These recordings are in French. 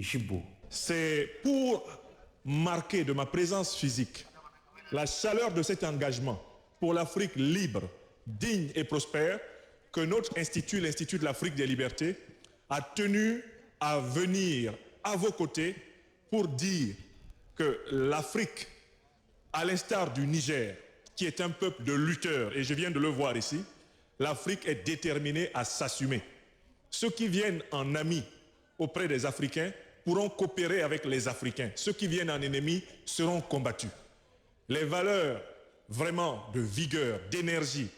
Jibo. C'est pour marquer de ma présence physique la chaleur de cet engagement pour l'Afrique libre, digne et prospère que notre institut, l'Institut de l'Afrique des libertés, a tenu à venir à vos côtés pour dire que l'Afrique, à l'instar du Niger, qui est un peuple de lutteurs, et je viens de le voir ici, l'Afrique est déterminée à s'assumer. Ceux qui viennent en amis auprès des Africains pourront coopérer avec les Africains. Ceux qui viennent en ennemis seront combattus. Les valeurs vraiment de vigueur, d'énergie,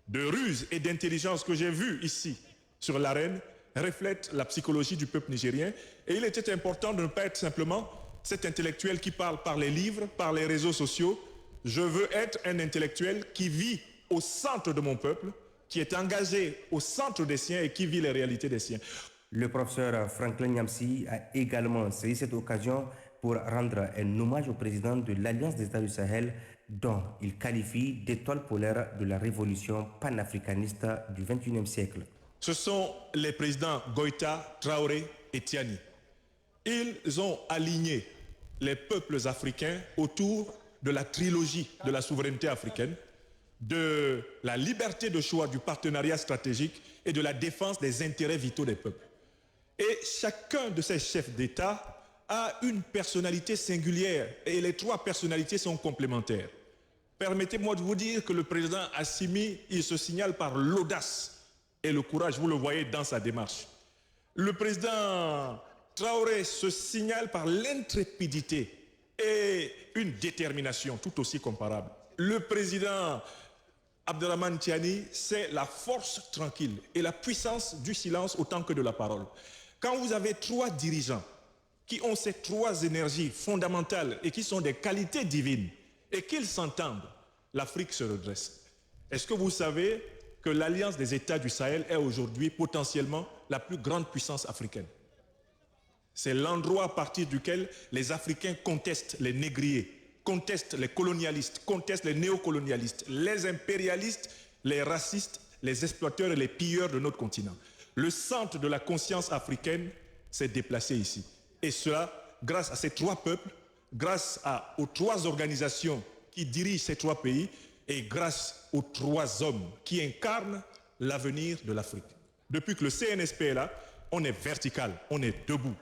de ruse et d'intelligence que j'ai vues ici sur l'arène reflètent la psychologie du peuple nigérien. Et il était important de ne pas être simplement cet intellectuel qui parle par les livres, par les réseaux sociaux. Je veux être un intellectuel qui vit au centre de mon peuple, qui est engagé au centre des siens et qui vit les réalités des siens. Le professeur Franklin Nyamsi a également saisi cette occasion pour rendre un hommage au président de l'Alliance des États du Sahel, dont il qualifie d'étoile polaire de la révolution panafricaniste du XXIe siècle. Ce sont les présidents Goïta, Traoré et Tiani. Ils ont aligné les peuples africains autour de la trilogie de la souveraineté africaine, de la liberté de choix du partenariat stratégique et de la défense des intérêts vitaux des peuples. Et chacun de ces chefs d'État a une personnalité singulière et les trois personnalités sont complémentaires. Permettez-moi de vous dire que le président Assimi, il se signale par l'audace et le courage, vous le voyez dans sa démarche. Le président Traoré se signale par l'intrépidité et une détermination tout aussi comparable. Le président Abderrahmane Tiani, c'est la force tranquille et la puissance du silence autant que de la parole. Quand vous avez trois dirigeants qui ont ces trois énergies fondamentales et qui sont des qualités divines et qu'ils s'entendent, l'Afrique se redresse. Est-ce que vous savez que l'Alliance des États du Sahel est aujourd'hui potentiellement la plus grande puissance africaine? C'est l'endroit à partir duquel les Africains contestent les négriers, contestent les colonialistes, contestent les néocolonialistes, les impérialistes, les racistes, les exploiteurs et les pilleurs de notre continent. Le centre de la conscience africaine s'est déplacé ici. Et cela grâce à ces trois peuples, grâce aux trois organisations qui dirigent ces trois pays et grâce aux trois hommes qui incarnent l'avenir de l'Afrique. Depuis que le CNSP est là, on est vertical, on est debout.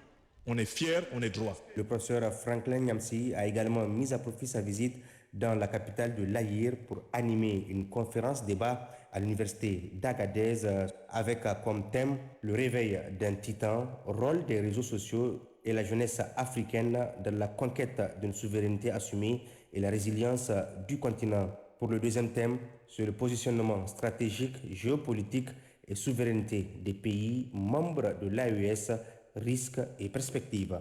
On est fier, on est droit. Le professeur Franklin Nyamsi a également mis à profit sa visite dans la capitale de l'Aïr pour animer une conférence débat à l'université d'Agadez avec comme thème le réveil d'un titan, rôle des réseaux sociaux et la jeunesse africaine dans la conquête d'une souveraineté assumée et la résilience du continent. Pour le deuxième thème, sur le positionnement stratégique, géopolitique et souveraineté des pays membres de l'AES, risques et perspectives.